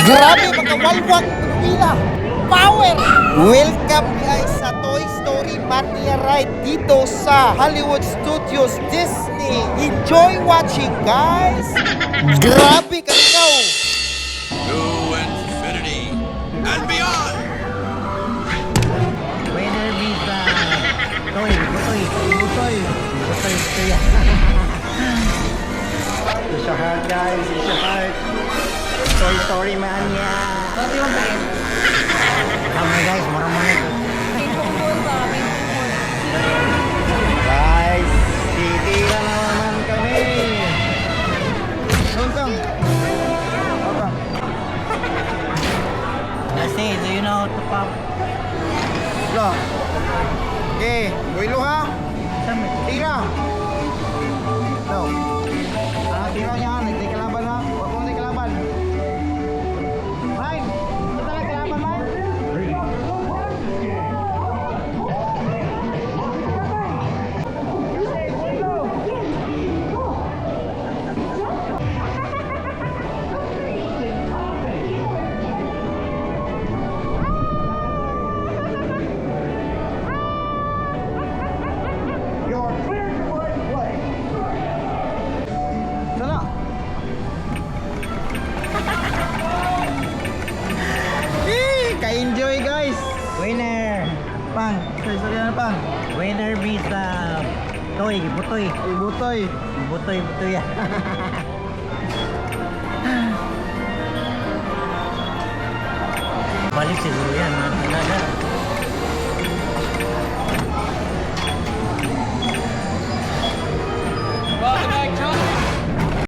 Grabe, makawalwag pila. Power! Welcome guys sa Toy Story Mania Ride dito sa Hollywood Studios Disney. Enjoy watching guys! Grabe kalinaw! To infinity and beyond! Winner visa. Toy. It's your heart, guys. It's your heart. Toy Story Mania. Kami guys, murang-murang. Guys, titira na naman kami. Tungtong. Kasi, do you know how to pop? Lo. Okay, builo ha. Tira. Lo. Tira niya, nagtay kalaban ha. Huwag mo nagtay kalaban. Mine, ito talaga kalaban, Mine. Sana. Ka-enjoy guys. Winner. Pang. Sorry na pang. Winner visa. Toy, butoy. Butoy. Butoy ya. Balik siguro yan.